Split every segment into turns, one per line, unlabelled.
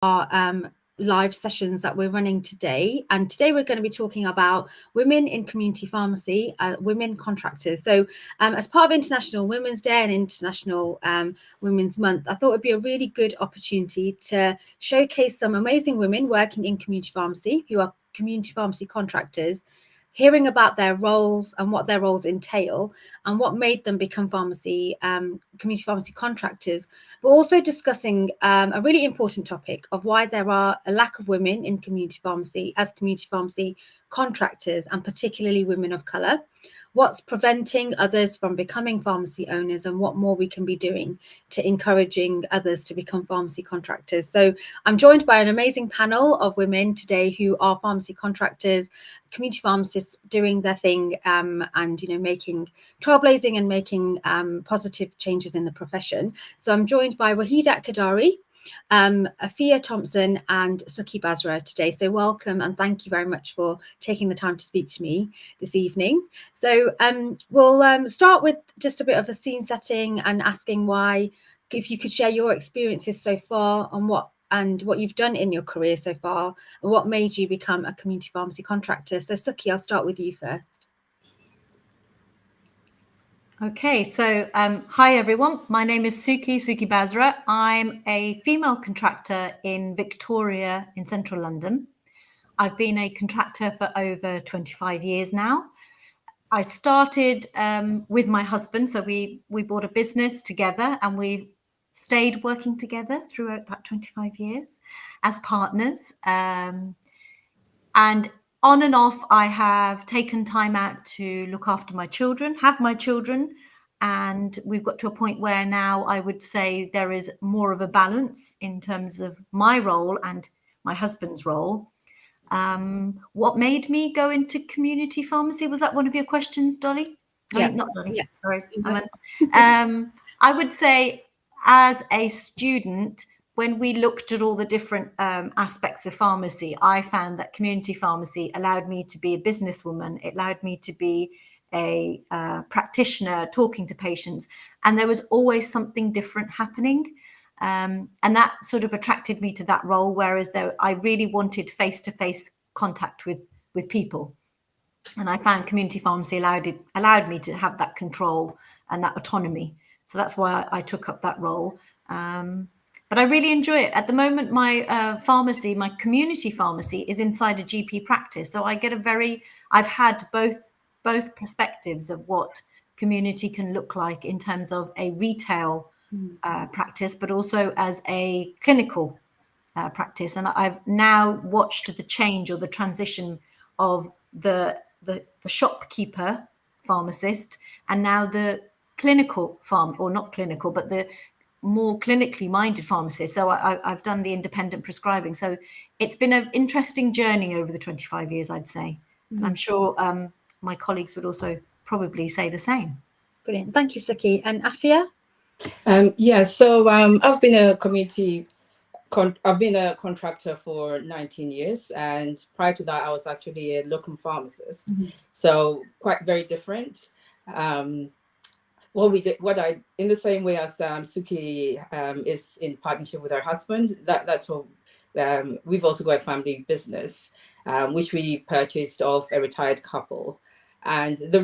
our live sessions that we're running today. And today we're going to be talking about women in community pharmacy, women contractors. So as part of International Women's Day and International Women's Month, I thought it would be a really good opportunity to showcase some amazing women working in community pharmacy who are community pharmacy contractors, hearing about their roles and what their roles entail and what made them become community pharmacy contractors, but also discussing a really important topic of why there are a lack of women in community pharmacy as community pharmacy contractors, and particularly women of colour. What's preventing others from becoming pharmacy owners, and what more we can be doing to encouraging others to become pharmacy contractors. So I'm joined by an amazing panel of women today who are pharmacy contractors, community pharmacists doing their thing, and making trailblazing and making positive changes in the profession. So I'm joined by Waheedat Kadari, Afua Thompson and Sukhvir Basra today. So welcome and thank you very much for taking the time to speak to me this evening. So we'll start with just a bit of a scene setting and asking why, if you could share your experiences so far on what you've done in your career so far and what made you become a community pharmacy contractor. So Sukhi, I'll start with you first.
Okay, so hi everyone. My name is Sukhvir Basra. I'm a female contractor in Victoria in central London. I've been a contractor for over 25 years now. I started with my husband, so we bought a business together and we stayed working together throughout about 25 years as partners. And on and off, I have taken time out to look after my children, have my children, and we've got to a point where now I would say there is more of a balance in terms of my role and my husband's role. What made me go into community pharmacy? Was that one of your questions, Dolly?
Yeah.
Not Dolly.
Yeah.
Sorry. I would say as a student, when we looked at all the different aspects of pharmacy, I found that community pharmacy allowed me to be a businesswoman. It allowed me to be a practitioner talking to patients, and there was always something different happening. And that sort of attracted me to that role, whereas I really wanted face-to-face contact with people. And I found community pharmacy allowed me to have that control and that autonomy. So that's why I took up that role. But I really enjoy it. At the moment, my pharmacy, my community pharmacy, is inside a GP practice. So I've had both perspectives of what community can look like in terms of a retail practice, but also as a clinical practice. And I've now watched the change or the transition of the shopkeeper pharmacist and now the clinical not clinical, but the more clinically minded pharmacist. So I've done the independent prescribing. So it's been an interesting journey over the 25 years, I'd say. And I'm sure my colleagues would also probably say the same.
Brilliant. Thank you, Sukhvir. And Afua?
So I've been a contractor for 19 years, and prior to that, I was actually a locum pharmacist. So quite very different. In the same way as Sukhvir is in partnership with her husband, that's what we've also got a family business, which we purchased off a retired couple. And the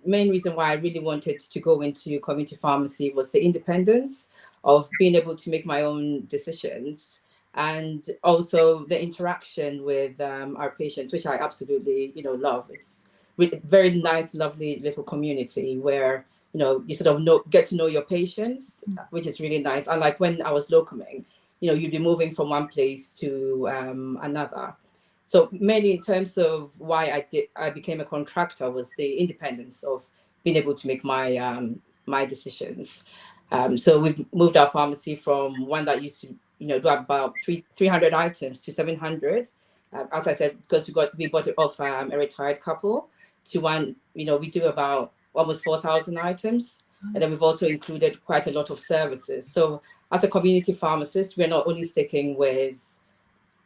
main reason why I really wanted to go into community pharmacy was the independence of being able to make my own decisions, and also the interaction with our patients, which I absolutely, love. It's very nice, lovely little community where, you sort of get to know your patients, which is really nice. Unlike when I was locuming, you'd be moving from one place to another. So mainly in terms of why I became a contractor was the independence of being able to make my decisions. So we've moved our pharmacy from one that used to, do about 300 items to 700. As I said, because we bought it off a retired couple, to one, we do about almost 4,000 items. And then we've also included quite a lot of services. So as a community pharmacist, we're not only sticking with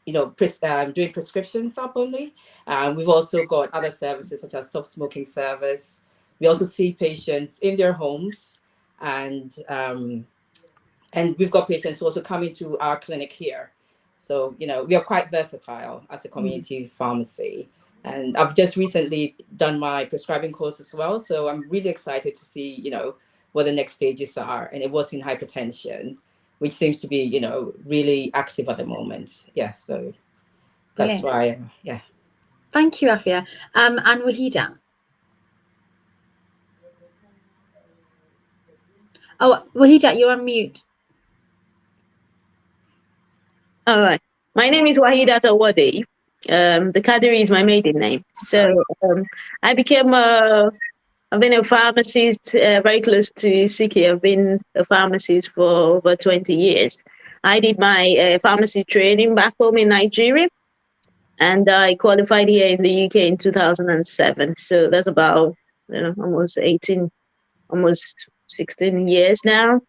doing prescription stuff only. We've also got other services such as stop smoking service. We also see patients in their homes, and we've got patients who also come into our clinic here. So, we are quite versatile as a community pharmacy. And I've just recently done my prescribing course as well. So I'm really excited to see, what the next stages are. And it was in hypertension, which seems to be, really active at the moment. Yeah, so that's why, yeah.
Thank you, Afia. And Waheedat. Oh, Waheedat, you're on mute.
All right. My name is Waheedat Awade. The Kadiri is my maiden name. So I became I've been a pharmacist very close to Siki. I've been a pharmacist for over 20 years. I did my pharmacy training back home in Nigeria, and I qualified here in the UK in 2007. So that's about almost 18, almost 16 years now.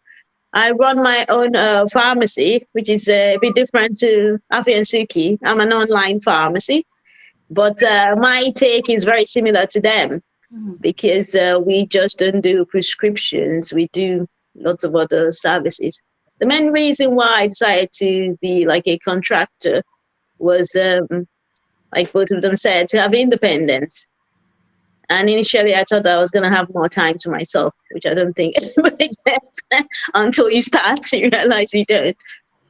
I run my own pharmacy, which is a bit different to Afi and Suki. I'm an online pharmacy, but my take is very similar to them because we just don't do prescriptions. We do lots of other services. The main reason why I decided to be like a contractor was, like both of them said, to have independence. And initially, I thought I was going to have more time to myself, which I don't think anybody gets until you start to realize you don't.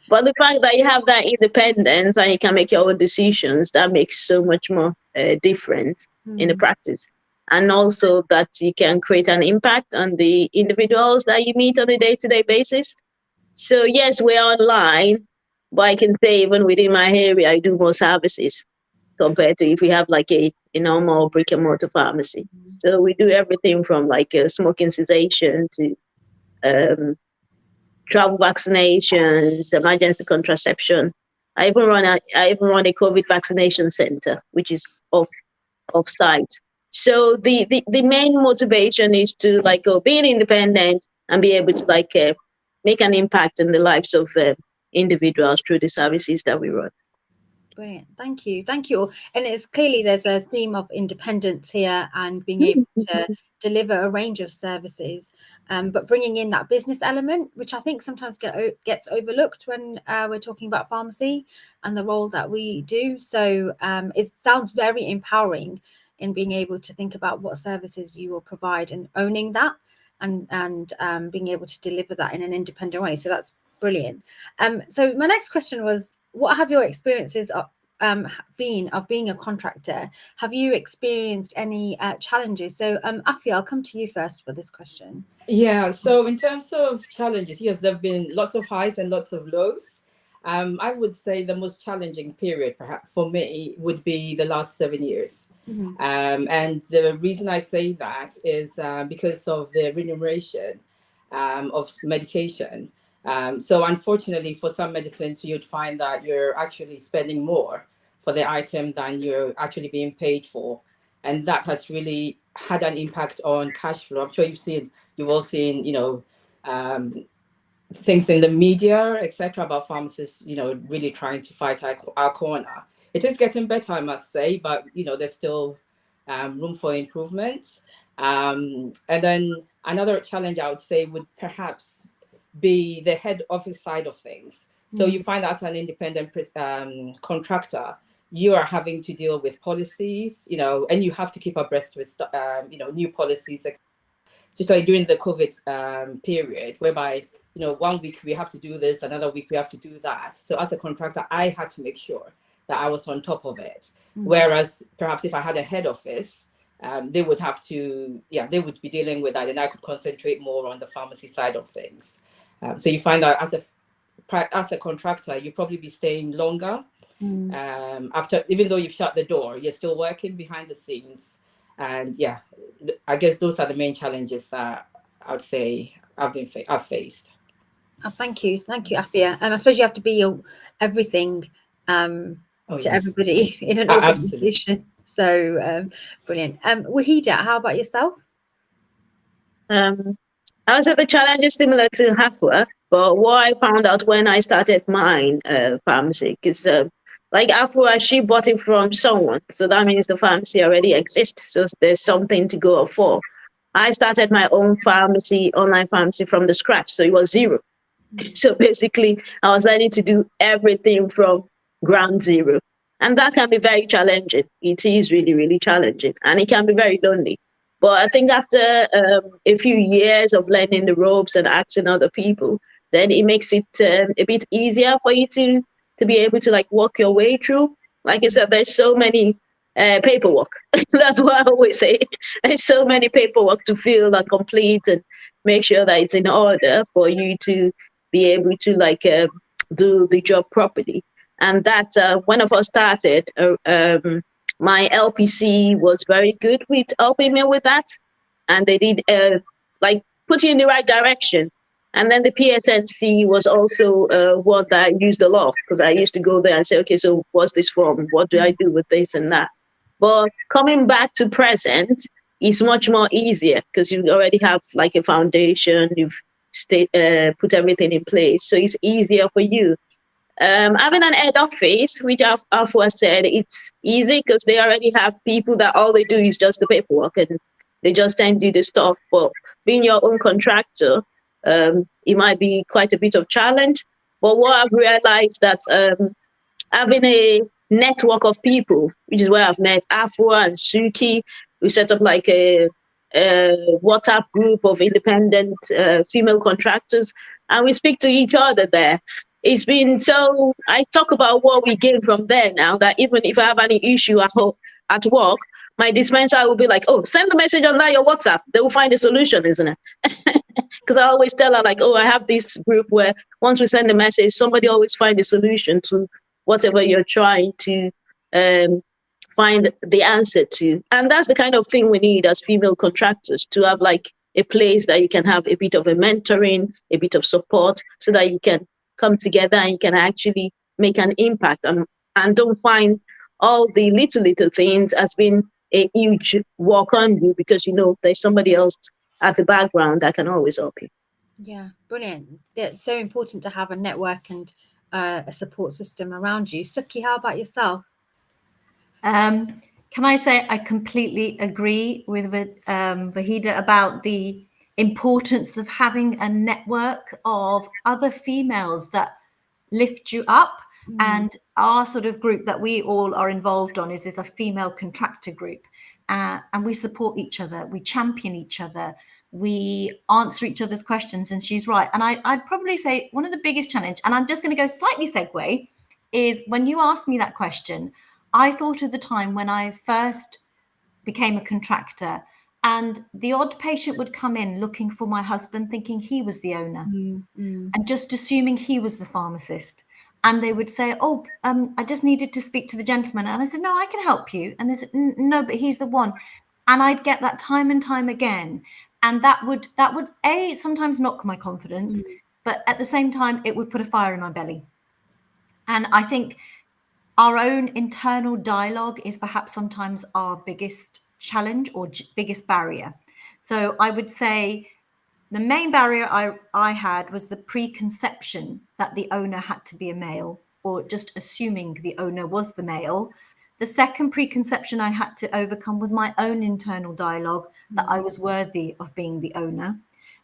But the fact that you have that independence and you can make your own decisions, that makes so much more difference in the practice. And also that you can create an impact on the individuals that you meet on a day-to-day basis. So yes, we're online, but I can say even within my area, I do more services compared to if we have like a normal brick and mortar pharmacy. So we do everything from like smoking cessation to travel vaccinations, emergency contraception. I even run a COVID vaccination center, which is off site. So the main motivation is to like being independent and be able to like make an impact in the lives of individuals through the services that we run.
Brilliant. Thank you. Thank you all. And it's clearly there's a theme of independence here and being able to deliver a range of services, but bringing in that business element, which I think sometimes gets overlooked when we're talking about pharmacy and the role that we do. So it sounds very empowering in being able to think about what services you will provide and owning that and being able to deliver that in an independent way. So that's brilliant. So my next question was, what have your experiences been of being a contractor? Have you experienced any challenges? So Afi, I'll come to you first for this question.
Yeah, so in terms of challenges, yes, there have been lots of highs and lots of lows. I would say the most challenging period, perhaps for me, would be the last 7 years. And the reason I say that is because of the remuneration of medication. So unfortunately, for some medicines, you'd find that you're actually spending more for the item than you're actually being paid for. And that has really had an impact on cash flow. I'm sure you've all seen, things in the media, etc., about pharmacists, really trying to fight our corner. It is getting better, I must say, but, there's still room for improvement. And then another challenge I would say would perhaps be the head office side of things. So you find as an independent contractor, you are having to deal with policies, and you have to keep abreast with, new policies, especially during the COVID period, whereby, 1 week we have to do this, another week we have to do that. So as a contractor, I had to make sure that I was on top of it. Whereas perhaps if I had a head office, they would have to, they would be dealing with that, and I could concentrate more on the pharmacy side of things. So you find that as a contractor, you probably be staying longer. After, even though you've shut the door, you're still working behind the scenes. And I guess those are the main challenges that I would say I've faced.
Oh, thank you, Afia. I suppose you have to be everything to everybody in an organization. So brilliant. Waheedat, how about yourself?
I would say the challenge is similar to Afua, but what I found out when I started mine pharmacy, because like Afua, she bought it from someone, so that means the pharmacy already exists, so there's something to go for. I started my own pharmacy, online pharmacy, from the scratch, so it was zero. So basically, I was learning to do everything from ground zero. And that can be very challenging. It is really, really challenging. And it can be very lonely. But I think after a few years of learning the ropes and asking other people, then it makes it a bit easier for you to be able to like walk your way through. Like I said, there's so many paperwork. That's what I always say. There's so many paperwork to fill and complete and make sure that it's in order for you to be able to like do the job properly. And that when I first started, my LPC was very good with helping me with that, and they did like put you in the right direction. And then the PSNC was also one that I used a lot, because I used to go there and say, okay, so what's this form? What do I do with this and that? But coming back to present is much more easier because you already have like a foundation, you've put everything in place. So it's easier for you. Having an head office, which Afua said, it's easy because they already have people that all they do is just the paperwork and they just send you the stuff. But being your own contractor, it might be quite a bit of challenge. But what I've realized that having a network of people, which is where I've met Afua and Suki, we set up like a WhatsApp group of independent female contractors, and we speak to each other there. It's been so, I talk about what we gain from there now, that even if I have any issue at home, at work, my dispenser will be like, oh, send the message on that your WhatsApp. They will find a solution, isn't it? Because I always tell her like, oh, I have this group where once we send a message, somebody always find a solution to whatever you're trying to find the answer to. And that's the kind of thing we need as female contractors, to have like a place that you can have a bit of a mentoring, a bit of support, so that you can come together and you can actually make an impact, and don't find all the little things as being a huge work on you, because you know there's somebody else at the background that can always help you.
Yeah, brilliant. It's so important to have a network and a support system around you. Sukhi, how about yourself?
Can I say I completely agree with Waheedat about the importance of having a network of other females that lift you up. And our sort of group that we all are involved on is a female contractor group, and we support each other, we champion each other, we answer each other's questions. And she's right. And I'd probably say one of the biggest challenge, and I'm just going to go slightly segue, is when you asked me that question, I thought of the time when I first became a contractor, and the odd patient would come in looking for my husband, thinking he was the owner, and just assuming he was the pharmacist. And they would say, oh, I just needed to speak to the gentleman. And I said, no, I can help you. And they said, no, but he's the one. And I'd get that time and time again. And that would sometimes knock my confidence, but at the same time, it would put a fire in my belly. And I think our own internal dialogue is perhaps sometimes our biggest challenge or biggest barrier. So I would say the main barrier I had was the preconception that the owner had to be a male, or just assuming the owner was the male. The second preconception I had to overcome was my own internal dialogue, that I was worthy of being the owner.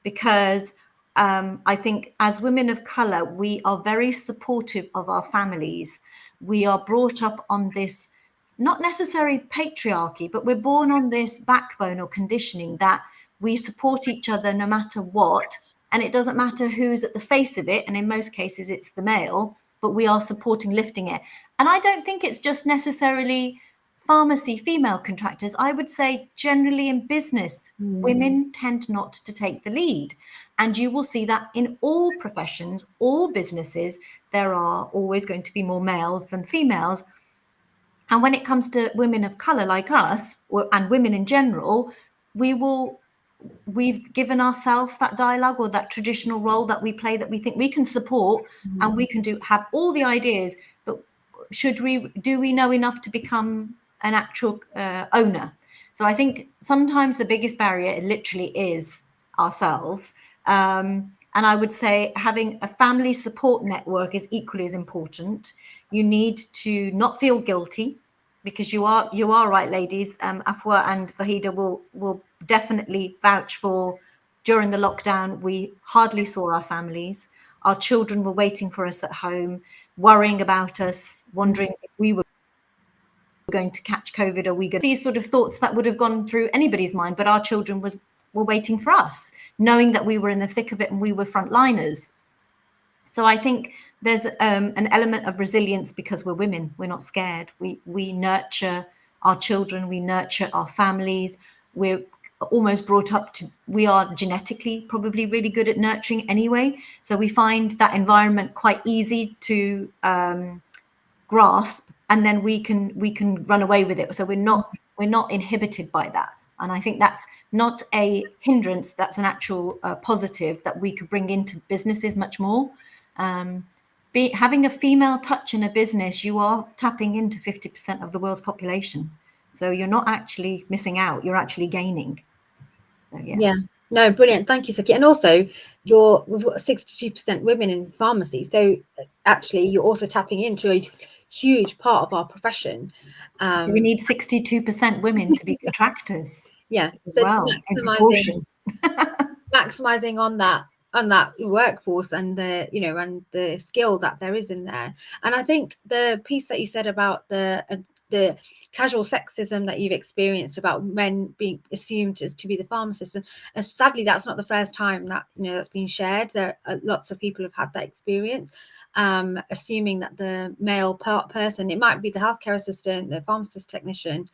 Because I think as women of colour, we are very supportive of our families. We are brought up on this, not necessarily patriarchy, but we're born on this backbone or conditioning that we support each other no matter what. And it doesn't matter who's at the face of it. And in most cases, it's the male, but we are supporting, lifting it. And I don't think it's just necessarily pharmacy female contractors. I would say generally in business, women tend not to take the lead. And you will see that in all professions, all businesses, there are always going to be more males than females. And when it comes to women of colour like us, and women in general, we've given ourselves that dialogue or that traditional role that we play, that we think we can support and we can have all the ideas, but do we know enough to become an actual owner? So I think sometimes the biggest barrier literally is ourselves. And I would say having a family support network is equally as important. You need to not feel guilty, because you are right, ladies. Afua and Waheedat will definitely vouch for, during the lockdown, we hardly saw our families. Our children were waiting for us at home, worrying about us, wondering if we were going to catch COVID, or these sort of thoughts that would have gone through anybody's mind, but our children were waiting for us, knowing that we were in the thick of it and we were frontliners. So I think there's an element of resilience because we're women. We're not scared. We nurture our children. We nurture our families. We're almost brought up to, we are genetically probably really good at nurturing anyway. So we find that environment quite easy to grasp, and then we can run away with it. So we're not inhibited by that. And I think that's not a hindrance, that's an actual positive that we could bring into businesses much more. Having a female touch in a business, you are tapping into 50% of the world's population. So you're not actually missing out, you're actually gaining. So, yeah.
No, brilliant. Thank you, Sukhi. And also we've got 62% women in pharmacy. So actually you're also tapping into a huge part of our profession.
So we need 62% women to be contractors.
Yeah.
As
So
well, in proportion.
maximizing on that workforce and the, you know, and the skill that there is in there. And I think the piece that you said about the casual sexism that you've experienced about men being assumed to be the pharmacist, and sadly that's not the first time that, you know, that's been shared. There are lots of people have had that experience, assuming that the male person, it might be the healthcare assistant, the pharmacist technician,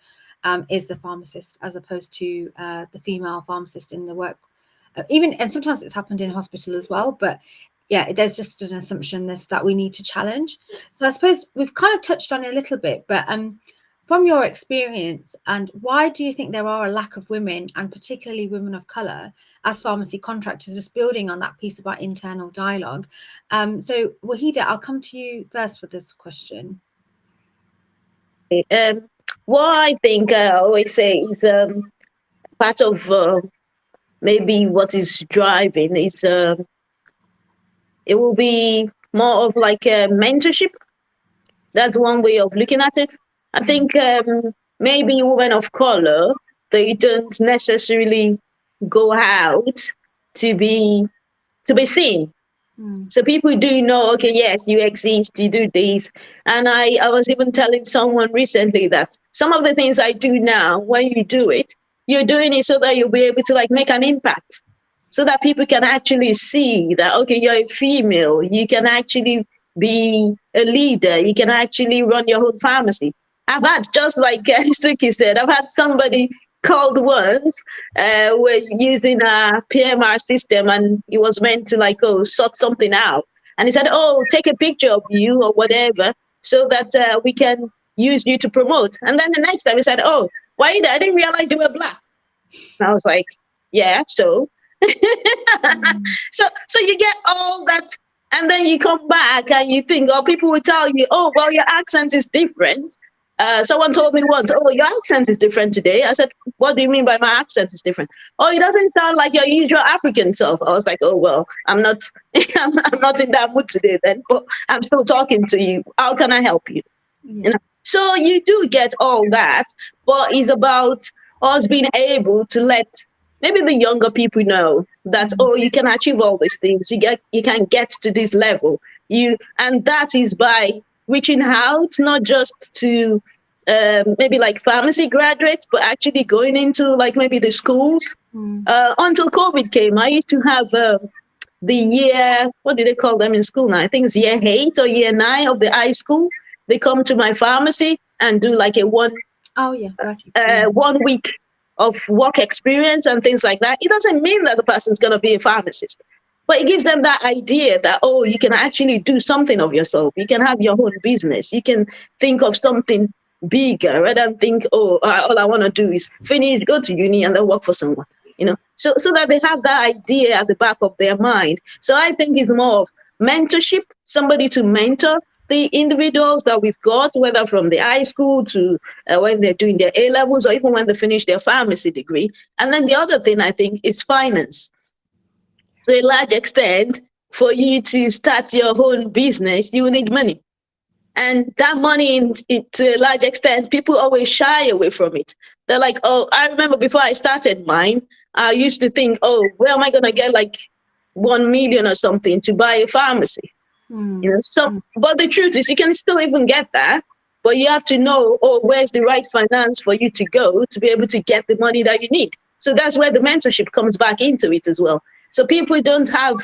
is the pharmacist, as opposed to the female pharmacist in the work. And sometimes it's happened in hospital as well, but yeah, there's just an assumption that we need to challenge. So I suppose we've kind of touched on it a little bit, but from your experience, and why do you think there are a lack of women, and particularly women of colour, as pharmacy contractors, just building on that piece about internal dialogue? So Waheedat, I'll come to you first with this question.
What I think I always say is part of maybe what is driving is it will be more of like a mentorship. That's one way of looking at it. I think maybe women of color, they don't necessarily go out to be seen. So people do know, okay, yes, you exist, you do this. And I was even telling someone recently that some of the things I do now, when you do it, you're doing it so that you'll be able to like make an impact, so that people can actually see that, okay, you're a female, you can actually be a leader, you can actually run your own pharmacy. I've had, just like Sukhi said, I've had somebody called once, we're using a PMR system, and it was meant to like, sort something out. And he said, take a picture of you or whatever, so that we can use you to promote. And then the next time he said, Waheedat, I didn't realize you were black. And I was like, yeah, so. so you get all that, and then you come back and you think, people will tell you, well, your accent is different. Someone told me once, your accent is different today. I said, what do you mean by my accent is different? It doesn't sound like your usual African self. I was like, well, I'm not I'm not in that mood today then, but I'm still talking to you. How can I help you?
Yeah.
You know? So you do get all that, but it's about us being able to let maybe the younger people know that, you can achieve all these things. You can get to this level. And that is by reaching out, not just to maybe like pharmacy graduates, but actually going into like maybe the schools. Until COVID came, I used to have the year, what do they call them in school now? I think it's year 8 or year 9 of the high school. They come to my pharmacy and do like a 1 week of work experience and things like that. It doesn't mean that the person's going to be a pharmacist, but it gives them that idea that, you can actually do something of yourself. You can have your own business. You can think of something bigger rather than think, all I want to do is finish, go to uni, and then work for someone, so that they have that idea at the back of their mind. So I think it's more of mentorship, somebody to mentor the individuals that we've got, whether from the high school to when they're doing their A-levels, or even when they finish their pharmacy degree. And then the other thing I think is finance. To a large extent, for you to start your own business, you will need money. And that money, to a large extent, people always shy away from it. They're like, I remember before I started mine, I used to think, where am I going to get like 1 million or something to buy a pharmacy. You know, so but the truth is you can still even get that, but you have to know, oh, where's the right finance for you to go to be able to get the money that you need. So that's where the mentorship comes back into it as well. So people don't have,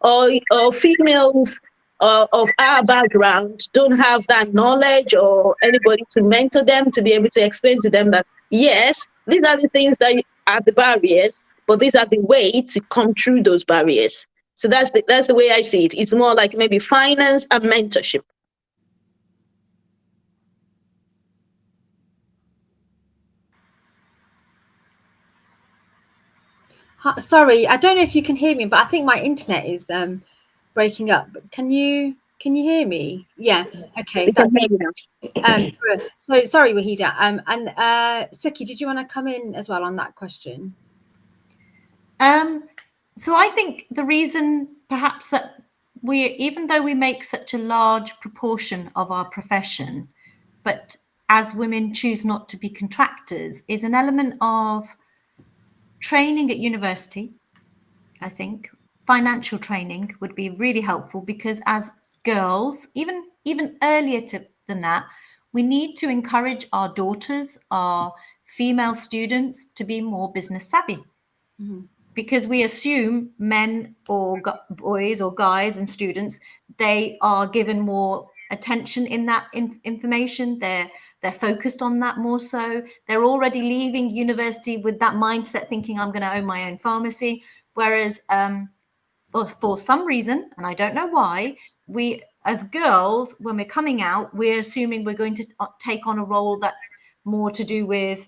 or females of our background don't have that knowledge or anybody to mentor them to be able to explain to them that, yes, these are the things that are the barriers, but these are the ways to come through those barriers. So that's the way I see it. It's more like maybe finance and mentorship.
Sorry, I don't know if you can hear me, but I think my internet is breaking up. Can you hear me? Yeah. Okay. That's so sorry, Waheedat. And Sukhi, did you want to come in as well on that question?
So I think the reason perhaps that even though we make such a large proportion of our profession, but as women choose not to be contractors, is an element of training at university. I think financial training would be really helpful, because as girls, even earlier than that, we need to encourage our daughters, our female students, to be more business savvy. Because we assume men or boys or guys and students, they are given more attention in that information. They're focused on that more so. They're already leaving university with that mindset, thinking I'm going to own my own pharmacy. Whereas for some reason, and I don't know why, we as girls, when we're coming out, we're assuming we're going to take on a role that's more to do with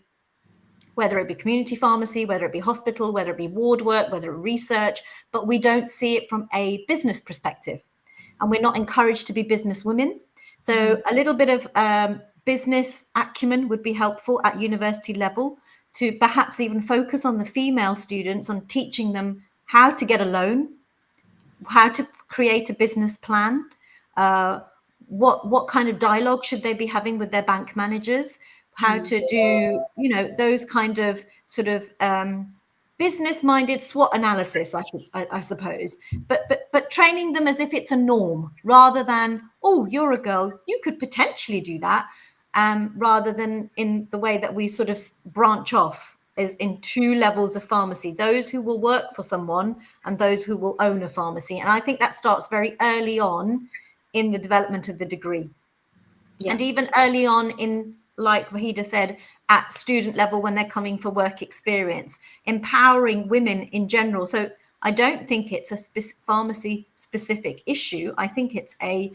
whether it be community pharmacy, whether it be hospital, whether it be ward work, whether it be research, but we don't see it from a business perspective. And we're not encouraged to be business women. So a little bit of business acumen would be helpful at university level, to perhaps even focus on the female students, on teaching them how to get a loan, how to create a business plan, what kind of dialogue should they be having with their bank managers, how to do, those kind of sort of business-minded SWOT analysis, I suppose, but training them as if it's a norm, rather than, oh, you're a girl, you could potentially do that, rather than in the way that we sort of branch off is in 2 levels of pharmacy: those who will work for someone and those who will own a pharmacy. And I think that starts very early on in the development of the degree. And even early on in, like Waheedat said, at student level, when they're coming for work experience, empowering women in general. So I don't think it's a pharmacy specific issue. I think it's a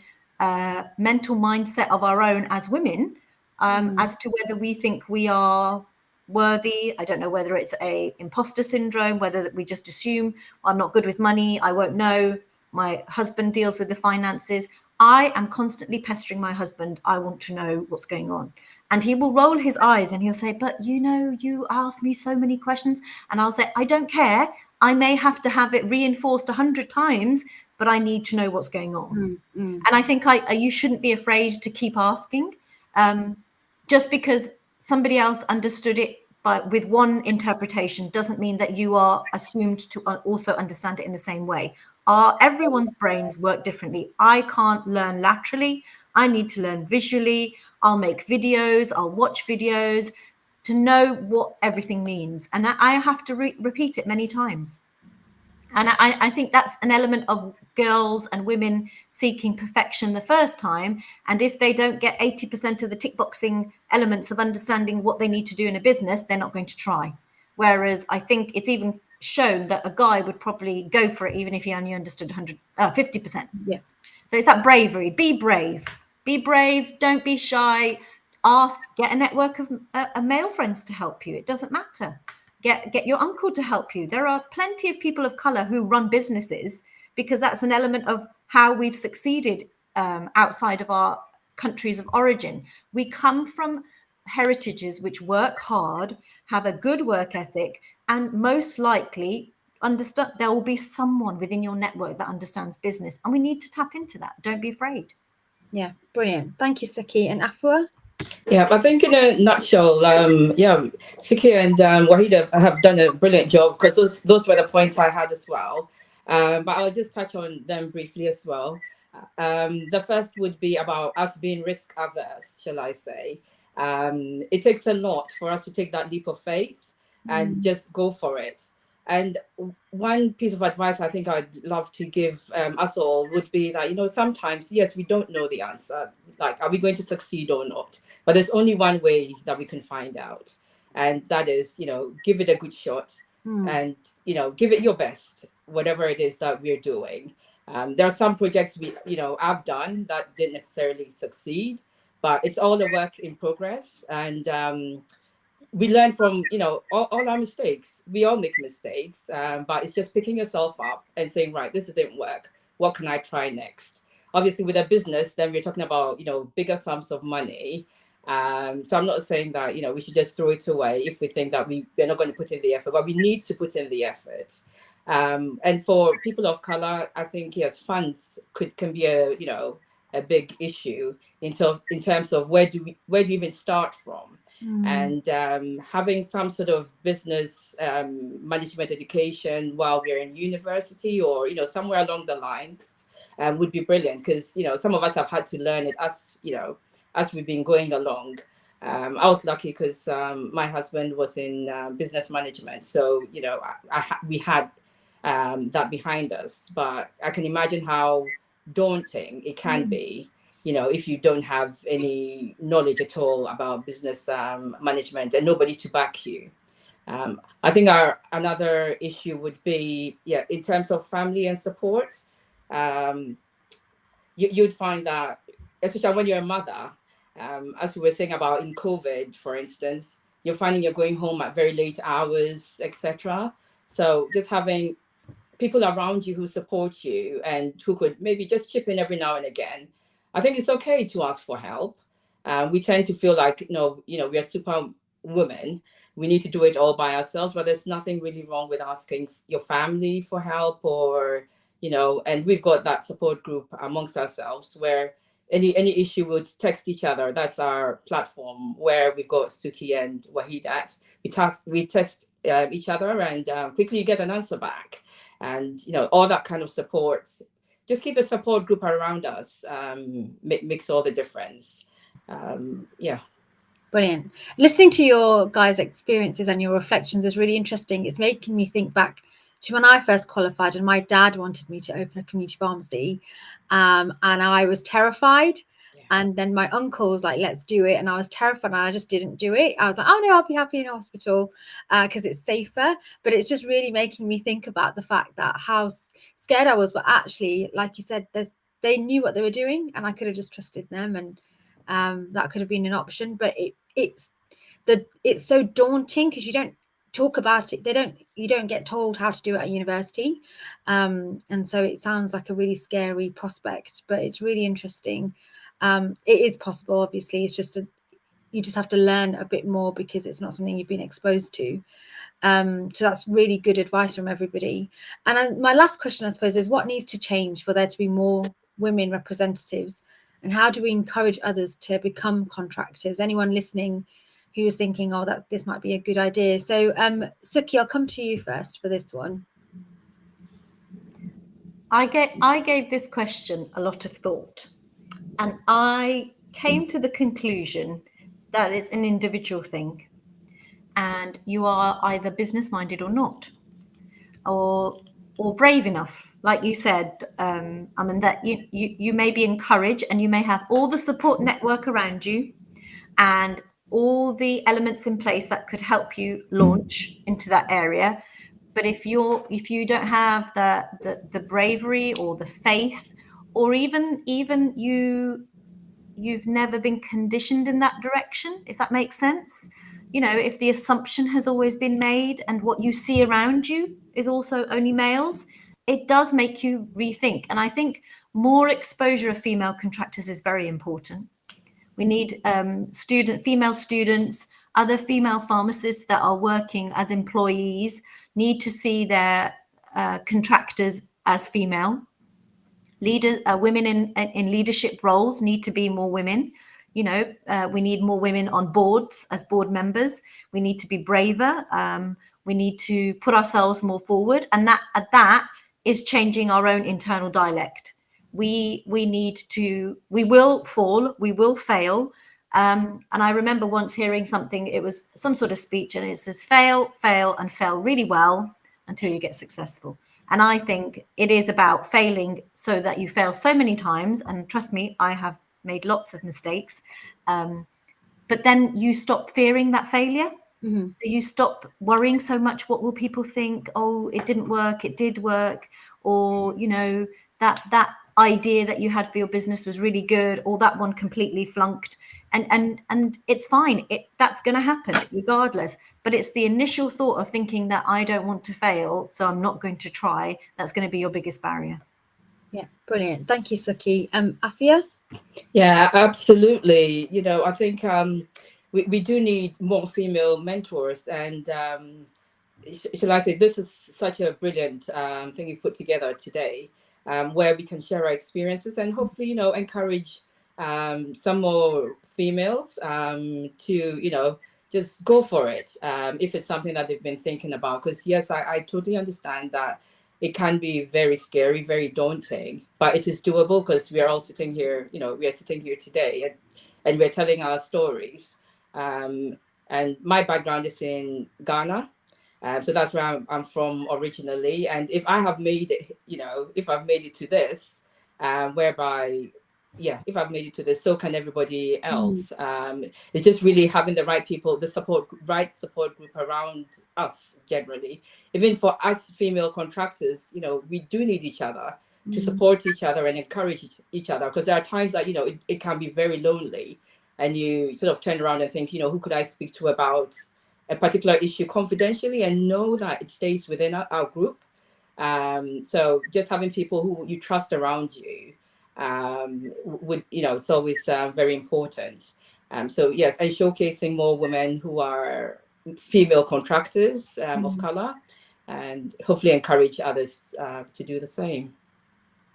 mental mindset of our own as women, as to whether we think we are worthy. I don't know whether it's a imposter syndrome, whether we just assume, well, I'm not good with money, I won't know, my husband deals with the finances. I am constantly pestering my husband, I want to know what's going on. And he will roll his eyes and he'll say, but you ask me so many questions. And I'll say, I don't care. I may have to have it reinforced 100 times, but I need to know what's going on. And I think you shouldn't be afraid to keep asking. Just because somebody else understood it with one interpretation doesn't mean that you are assumed to also understand it in the same way. Everyone's brains work differently. I can't learn laterally. I need to learn visually. I'll make videos, I'll watch videos to know what everything means. And I have to repeat it many times. And I think that's an element of girls and women seeking perfection the first time. And if they don't get 80% of the tick boxing elements of understanding what they need to do in a business, they're not going to try. Whereas I think it's even shown that a guy would probably go for it even if he only understood 50%.
Yeah.
So it's that bravery. Be brave. Be brave. Don't be shy. Ask. Get a network of male friends to help you. It doesn't matter. Get your uncle to help you. There are plenty of people of color who run businesses, because that's an element of how we've succeeded outside of our countries of origin. We come from heritages which work hard, have a good work ethic, and most likely understand. There will be someone within your network that understands business, and we need to tap into that. Don't be afraid.
Yeah, brilliant. Thank you, Sukhi. And Afua?
Yeah, I think in a nutshell, Sukhvir and Waheedat have done a brilliant job, because those were the points I had as well. but I'll just touch on them briefly as well. The first would be about us being risk averse, shall I say. It takes a lot for us to take that leap of faith and just go for it. And one piece of advice I think I'd love to give us all would be that, sometimes, yes, we don't know the answer. Like, are we going to succeed or not? But there's only one way that we can find out. And that is, give it a good shot and, give it your best, whatever it is that we're doing. There are some projects I've done that didn't necessarily succeed, but it's all a work in progress. And we learn from, all our mistakes. We all make mistakes, but it's just picking yourself up and saying, right, this didn't work. What can I try next? Obviously, with a business, then we're talking about, bigger sums of money. So I'm not saying that, we should just throw it away if we think that we're not going to put in the effort, but we need to put in the effort. And for people of color, I think, yes, funds can be a big issue in terms of where do you even start from? And having some sort of business management education while we're in university or, somewhere along the lines would be brilliant, because, some of us have had to learn it as we've been going along. I was lucky because my husband was in business management. So, we had that behind us. But I can imagine how daunting it can be, if you don't have any knowledge at all about business management and nobody to back you. I think another issue would be, in terms of family and support, you'd find that, especially when you're a mother, as we were saying about in COVID, for instance, you're finding you're going home at very late hours, etc. So just having people around you who support you and who could maybe just chip in every now and again. I think it's okay to ask for help. We tend to feel like, we are super women. We need to do it all by ourselves, but there's nothing really wrong with asking your family for help or, and we've got that support group amongst ourselves where any issue we'll text each other. That's our platform where we've got Suki and Waheedat. We test each other and quickly you get an answer back. And, all that kind of support, just keep the support group around us, makes all the difference.
Brilliant. Listening to your guys' experiences and your reflections is really interesting. It's making me think back to when I first qualified and my dad wanted me to open a community pharmacy, and I was terrified. And then my uncle was like, let's do it. And I was terrified and I just didn't do it. I was like, oh no, I'll be happy in a hospital because it's safer. But it's just really making me think about the fact that how scared I was. But actually, like you said, they knew what they were doing and I could have just trusted them. And that could have been an option. But it's so daunting because you don't talk about it. You don't get told how to do it at university. And so it sounds like a really scary prospect, but it's really interesting. It is possible, obviously. It's just you just have to learn a bit more because it's not something you've been exposed to. So that's really good advice from everybody. And my last question, I suppose, is what needs to change for there to be more women representatives, and how do we encourage others to become contractors? Anyone listening who is thinking, oh, that this might be a good idea. So Suki, I'll come to you first for this one.
I gave this question a lot of thought. And I came to the conclusion that it's an individual thing. And you are either business-minded or not, or brave enough. Like you said, that you may be encouraged and you may have all the support network around you and all the elements in place that could help you launch into that area. But if you don't have the bravery or the faith, or even you've never been conditioned in that direction, if that makes sense. If the assumption has always been made and what you see around you is also only males, it does make you rethink. And I think more exposure of female contractors is very important. We need female students, other female pharmacists that are working as employees need to see their contractors as female. Women in leadership roles need to be more women. We need more women on boards as board members. We need to be braver. We need to put ourselves more forward, and that is changing our own internal dialect. We will fall, we will fail. And I remember once hearing something, it was some sort of speech, and it says fail, fail, and fail really well until you get successful. And I think it is about failing so that you fail so many times. And trust me, I have made lots of mistakes. But then you stop fearing that failure.
Mm-hmm.
You stop worrying so much. What will people think? Oh, it didn't work. It did work. Or, you know, that idea that you had for your business was really good, or that one completely flunked. And it's fine. That's going to happen regardless. But it's the initial thought of thinking that I don't want to fail, so I'm not going to try. That's going to be your biggest barrier.
Yeah, brilliant. Thank you, Sukhi. Afua?
Yeah, absolutely. You know, I think we do need more female mentors, and shall I say, this is such a brilliant thing you've put together today, where we can share our experiences and hopefully, you know, encourage some more females to, you know, just go for it if it's something that they've been thinking about. Because yes, I totally understand that it can be very scary, very daunting, but it is doable because we are all sitting here, you know, we are sitting here today and we're telling our stories. And my background is in Ghana. So that's where I'm from originally. And if I have made it, you know, if I've made it to this, whereby, yeah, if I've made it to this, so can everybody else. It's just really having the right people, the right support group around us generally. Even for us female contractors, you know, we do need each other to support each other and encourage each other, because there are times that, you know, it can be very lonely, and you sort of turn around and think, you know, who could I speak to about a particular issue confidentially, and know that it stays within our group. So just having people who you trust around you would, you know, it's always very important. So yes, and showcasing more women who are female contractors of color, and hopefully encourage others to do the same.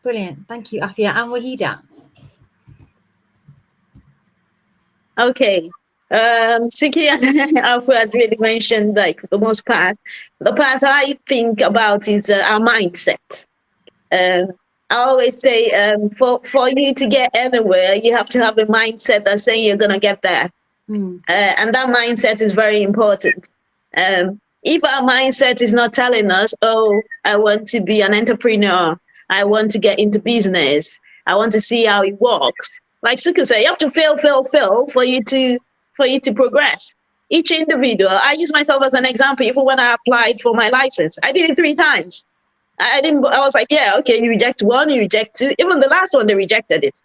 Brilliant. Thank you, Afua. And Waheedat?
Okay. Sukhvir and Afua had really mentioned like the most part. The part I think about is our mindset. I always say for you to get anywhere, you have to have a mindset that's saying you're gonna get there. And that mindset is very important. If our mindset is not telling us, oh, I want to be an entrepreneur, I want to get into business, I want to see how it works. Like Sukhi said, you have to fail for you to progress. Each individual, I use myself as an example. Even when I applied for my license, I did it 3 times. I was like, yeah, okay, you reject 1, you reject 2. Even the last one, they rejected it.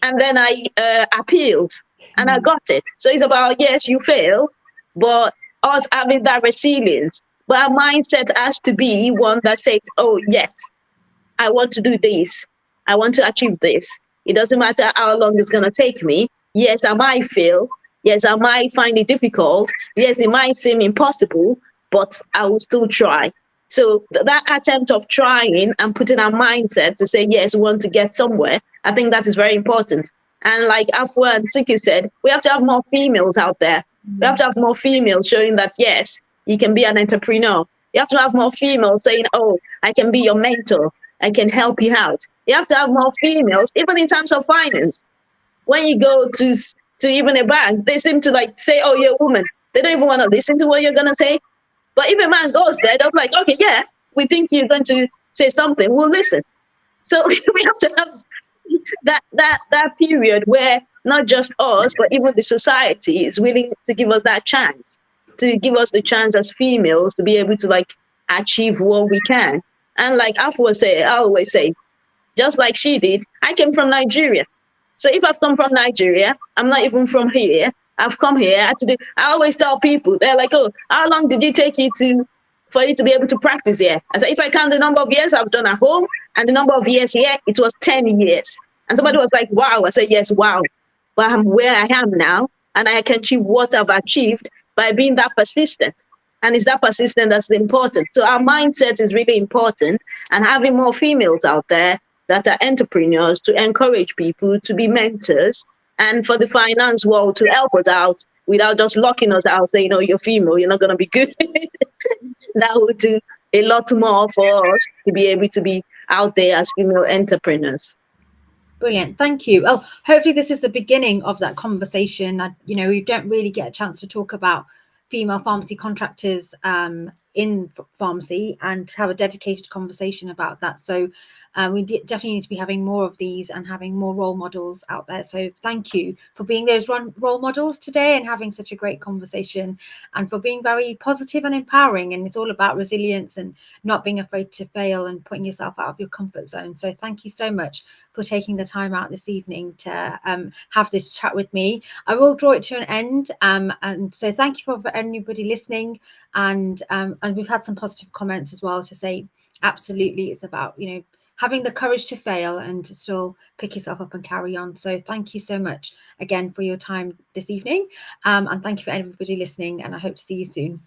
And then I appealed and I got it. So it's about, yes, you fail, but us having that resilience. But our mindset has to be one that says, oh, yes, I want to do this. I want to achieve this. It doesn't matter how long it's going to take me. Yes, I might fail. Yes, I might find it difficult. Yes, it might seem impossible, but I will still try. So that attempt of trying and putting our mindset to say, yes, we want to get somewhere, I think that is very important. And like Afua and Sukhi said, we have to have more females out there. We have to have more females showing that, yes, you can be an entrepreneur. You have to have more females saying, oh, I can be your mentor. I can help you out. You have to have more females, even in terms of finance. When you go to even a bank, they seem to like say, oh, you're a woman. They don't even want to listen to what you're going to say. But if a man goes there, they're like, okay, yeah, we think you're going to say something. We'll listen. So we have to have that period where not just us, but even the society is willing to give us that chance, to give us the chance as females to be able to like achieve what we can. And like Afua said, I always say, just like she did, I came from Nigeria. So if I've come from Nigeria, I'm not even from here. I've come here. I always tell people, they're like, oh, how long did it take you for you to be able to practice here? I said, if I count the number of years I've done at home and the number of years here, it was 10 years. And somebody was like, wow. I said, yes, wow. But I'm where I am now, and I can achieve what I've achieved by being that persistent. And it's that persistent that's important. So our mindset is really important, and having more females out there that are entrepreneurs to encourage people to be mentors, and for the finance world to help us out without just locking us out, saying, oh, you're female, you're not going to be good. That would do a lot more for us to be able to be out there as female entrepreneurs.
Brilliant, thank you. Well, hopefully this is the beginning of that conversation. You know, we don't really get a chance to talk about female pharmacy contractors in pharmacy and have a dedicated conversation about that. So we definitely need to be having more of these and having more role models out there. So thank you for being those role models today and having such a great conversation, and for being very positive and empowering. And it's all about resilience and not being afraid to fail and putting yourself out of your comfort zone. So thank you so much for taking the time out this evening to have this chat with me. I will draw it to an end, and so thank you for anybody listening. And we've had some positive comments as well to say absolutely it's about, you know, having the courage to fail and to still pick yourself up and carry on. So thank you so much again for your time this evening, and thank you for everybody listening, and I hope to see you soon.